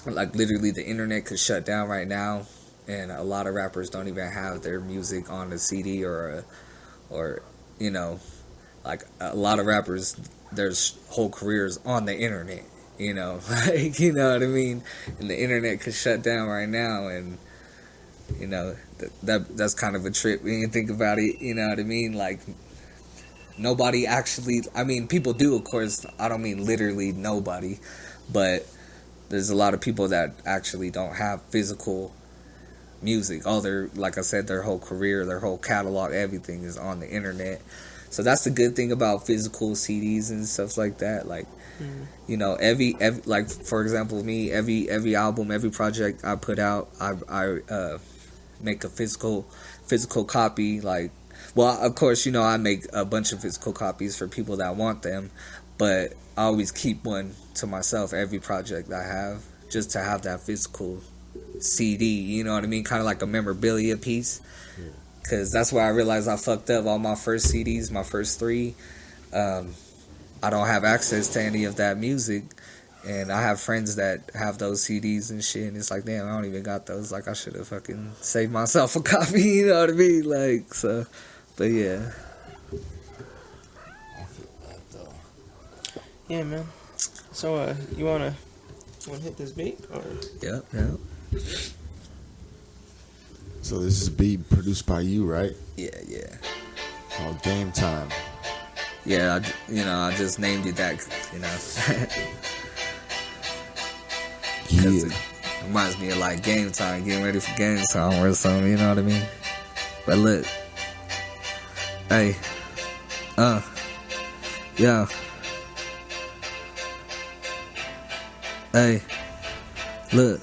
like literally the internet could shut down right now, and a lot of rappers don't even have their music on a CD or you know, like a lot of rappers, their whole careers on the internet. You know, like, you know what I mean? And the internet could shut down right now, and you know that's kind of a trip when you think about it. You know what I mean? Like, nobody actually. I mean, people do, of course. I don't mean literally nobody, but there's a lot of people that actually don't have physical music. All their, like I said, their whole career, their whole catalog, everything is on the internet. So that's the good thing about physical CDs and stuff like that. Like, you know, every like, for example, me, every album, every project I put out, I make a physical copy. Like, well, of course, you know, I make a bunch of physical copies for people that want them, but I always keep one to myself every project I have, just to have that physical CD. You know what I mean? Kind of like a memorabilia piece. Because that's where I realized I fucked up. All my first CDs, my first 3, I don't have access to any of that music. And I have friends that have those CDs and shit. And it's like, damn, I don't even got those. Like, I should have fucking saved myself a copy. You know what I mean? Like, so, but yeah. I feel bad though. Yeah, man. So, you wanna hit this beat or? Yep. So this is a beat produced by you, right? Yeah. Called Game Time. Yeah, I just named it that, you know. 'Cause it reminds me of like game time, getting ready for game time or something, you know what I mean? But look, hey, yeah, hey, look.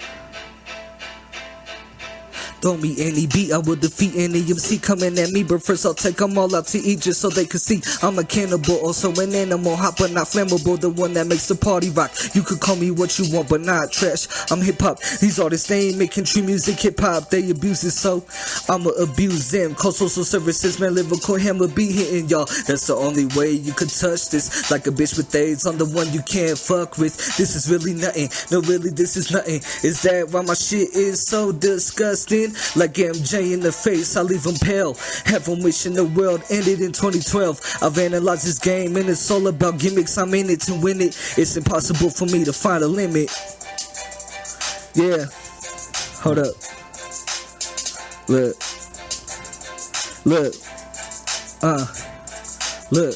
Throw me any beat, I will defeat any MC coming at me. But first I'll take them all out to eat just so they can see I'm a cannibal, also an animal, hot but not flammable. The one that makes the party rock. You could call me what you want, but not trash. I'm hip hop. These artists, they ain't making true music hip hop. They abuse it, so I'ma abuse them. Call social services, man, lyrical hammer be hitting y'all. That's the only way you could touch this. Like a bitch with AIDS, I'm the one you can't fuck with. This is really nothing. No, really, this is nothing. Is that why my shit is so disgusting? Like MJ in the face, I leave them pale. Have them wishing the world ended in 2012. I've analyzed this game and it's all about gimmicks. I'm in it to win it. It's impossible for me to find a limit. Yeah. Hold up. Look. Look.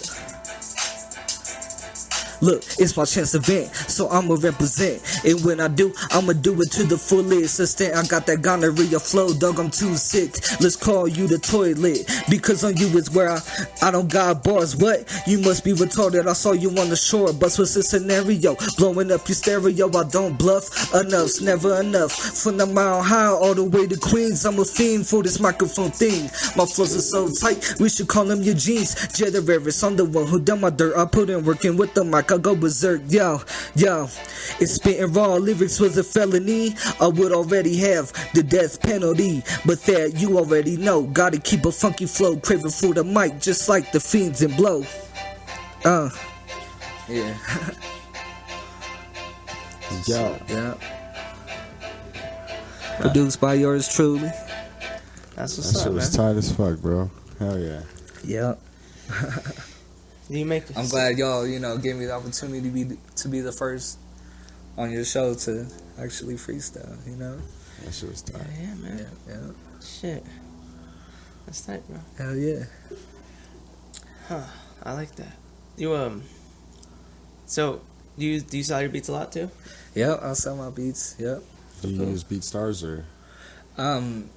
Look, it's my chance to vent, so I'ma represent. And when I do, I'ma do it to the fullest extent. I got that gonorrhea flow, dog, I'm too sick. Let's call you the toilet, because on you is where I don't got bars. What? You must be retarded, I saw you on the shore. But what's the scenario? Blowing up your stereo, I don't bluff. Enough's never enough. From the Mile High all the way to Queens, I'm a fiend for this microphone thing. My flows are so tight, we should call them your jeans. Jay the Rarest, I'm the one who done my dirt. I put in working with the mic, I go berserk, yo. If spitting raw lyrics was a felony, I would already have the death penalty. But that you already know, gotta keep a funky flow, craving for the mic, just like the fiends and blow. Yeah. Yeah. Produced by yours truly. That's what's That up, shit was man. tight as fuck, bro. Hell yeah. Yeah. Do you make? I'm glad y'all, give me the opportunity to be the first on your show to actually freestyle, That shit was tight. Yeah, man. Yeah. Shit. That's tight, bro. Hell yeah. Huh. I like that. You So do you sell your beats a lot too? Yep, I'll sell my beats. Yep. Do you use BeatStars or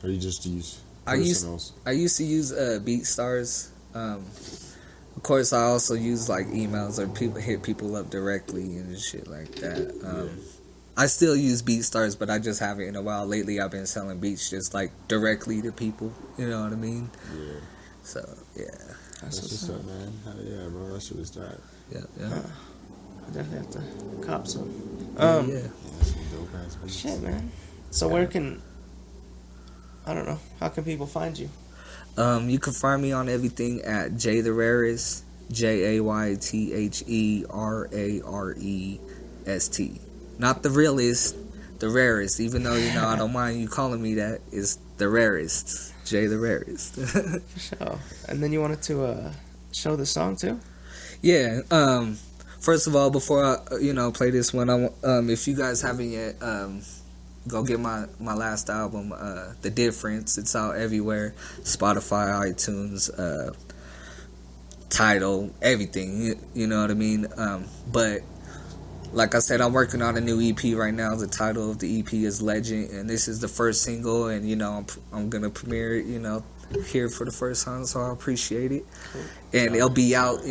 you just use personals? I used to use BeatStars. Of course, I also use like emails or people hit people up directly and shit like that. I still use BeatStars, but I just haven't in a while. Lately, I've been selling beats just like directly to people. You know what I mean? Yeah. So yeah. That's what's up, man. Hell yeah, bro. That shit was tight. Yeah. I definitely have to cop some. Yeah. That's some dope ass beats. Shit, man. So how can people find you? You can find me on everything at Jay the Rarest, JayTherarest. Not the realest, the Rarest. Even though, I don't mind you calling me that, it's the Rarest. Jay the Rarest. For sure. And then you wanted to show the song too? Yeah. First of all, before I, play this one, if you guys haven't yet, go get my last album, The Difference. It's out everywhere. Spotify, iTunes, Tidal, everything. You know what I mean? But like I said, I'm working on a new EP right now. The title of the EP is Legend, and this is the first single, and I'm gonna premiere it, here for the first time, so I appreciate it. And it'll be out,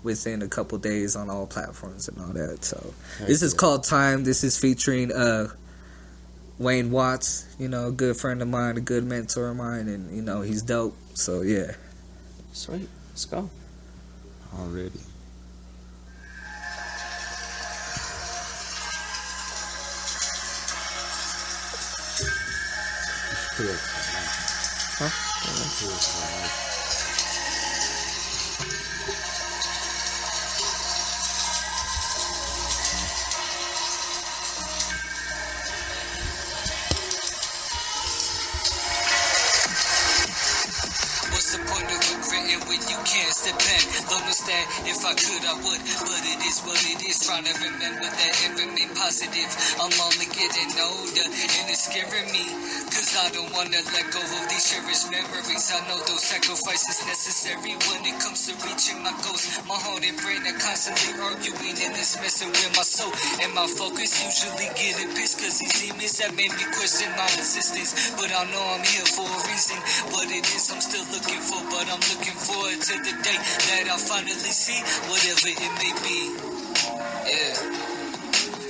within a couple days on all platforms and all that. So this is called Time. This is featuring Wayne Watts, a good friend of mine, a good mentor of mine, and he's dope. So yeah. Sweet. Let's go. Already. Huh? What's the point of regretting when you can't step back? Understand if I could I would, but it is what it is. Trying to remember that and remain positive. I'm only getting older and it's scaring me, cause I don't wanna let go of these cherished memories. I know those sacrifices necessary when it comes to reaching my goals. My heart and brain are constantly arguing, and it's messing with my soul. And my focus usually getting pissed, cause these demons that made me question my existence. But I know I'm here for a reason. What it is I'm still looking for, but I'm looking forward to the day that I finally see whatever it may be. Yeah.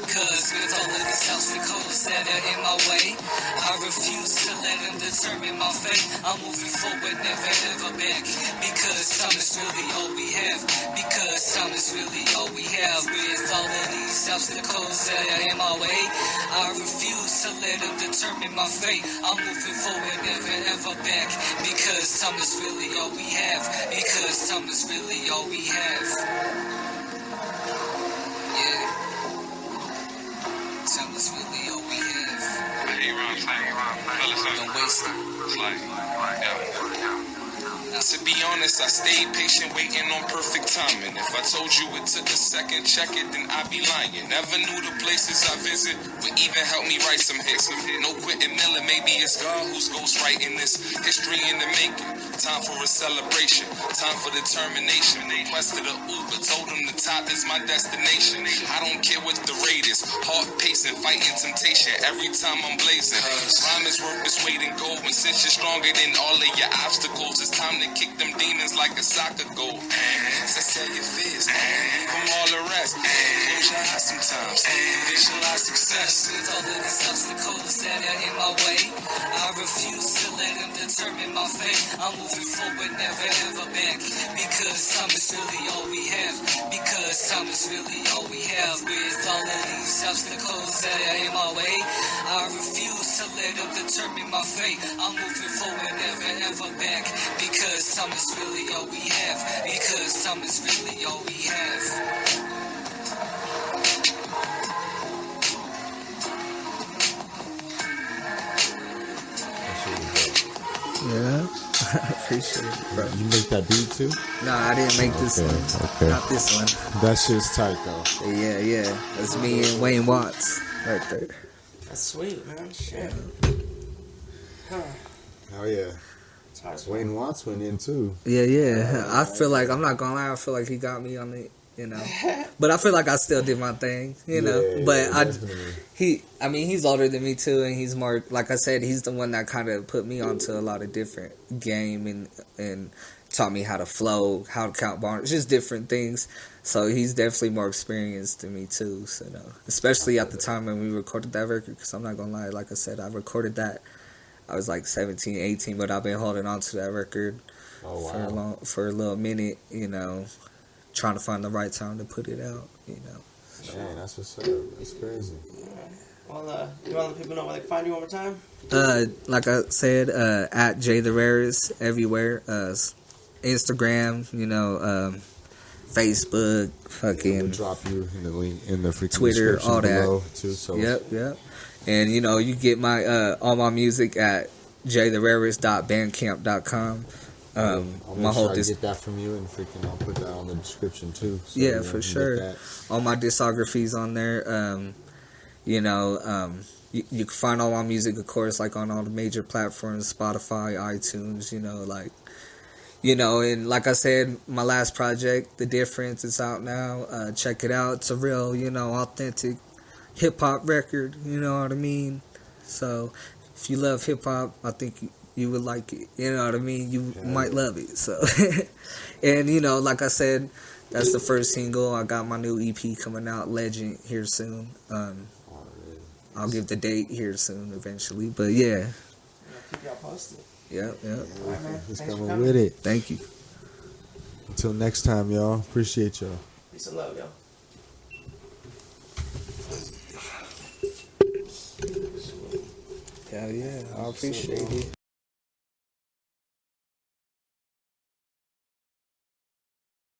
Cause with all of these obstacles that are in my way, I refuse to let them determine my fate. I'm moving forward, never ever back, because time is really all we have. Because time is really all we have. With all of these obstacles that are in my way, I refuse to let them determine my fate. I'm moving forward, never ever back, because time is really all we have. Because time is really all we have. Yeah. Time is really all we have. Don't waste it. It's like, yeah. To be honest, I stayed patient, waiting on perfect timing. If I told you it took a second, check it, then I'd be lying. Never knew the places I visit would even help me write some hits. No Quentin Miller, maybe it's God who's ghostwriting this history in the making. Time for a celebration, time for determination. Requested a Uber, told him the top is my destination. I don't care what the rate is, hard pacing, fighting temptation. Every time I'm blazing, rhyme is worth its weight in gold. And since you're stronger than all of your obstacles, it's time to kick them demons like a soccer goal. So tell your fears, leave them all the rest. Close your eyes sometimes, visualize success. With all of these obstacles that are in my way, I refuse to let them determine my fate. I'm moving forward, never ever back, because time is really all we have. Because time is really all we have. With all of these obstacles that are in my way, I refuse to let them determine my fate. I'm moving forward, never ever back, because time is really all we have. Because time is really all we have. Yeah. Appreciate it, bro. You make that beat too? Nah, I didn't make this one. Okay. Not this one. That shit's tight though. Yeah. That's me and Wayne Watts right there. That's sweet, man. Shit. Huh. Hell yeah. It's hard as Wayne Watts went in too. Yeah. I feel like, I'm not gonna lie, I feel like he got me on it, But I feel like I still did my thing, Yeah, But definitely. he's older than me too, and he's more, like I said, he's the one that kind of put me onto a lot of different game and taught me how to flow, how to count bars, just different things. So he's definitely more experienced than me too. So especially at the time when we recorded that record, because I'm not gonna lie, like I said, I recorded that. I was like 17, 18, but I've been holding on to that record for a little minute, trying to find the right time to put it out, Man, that's what's up. That's crazy. Well, you want to let people know where they can find you one more time? Like I said, at Jay the Rarest everywhere. Instagram, Facebook, We'll fucking drop you in the link in the freaking Twitter, description all that. below too. So Yep. And you know, you get my all my music at jtherarest.bandcamp.com. I'll My make whole sure I dis- get that from you, and freaking I'll put that on the description too. So Yeah, you for can sure. get that. All my discographies on there. You know, you can find all my music, of course, like on all the major platforms, Spotify, iTunes. You know, like, you know, and like I said, my last project, The Difference, is out now. Check it out. It's a real, you know, authentic hip hop record. You know what I mean? So, if you love hip hop, I think you would like it. You know what I mean? You might love it. So, and you know, like I said, that's the first single. I got my new EP coming out, Legend, here soon. I'll give the date here soon, eventually. But yeah. Keep y'all posted. Yep. All right, man. Just Thanks for coming coming. with it. Thank you. Until next time, y'all. Appreciate y'all. Peace and love, y'all. Hell yeah. I appreciate it.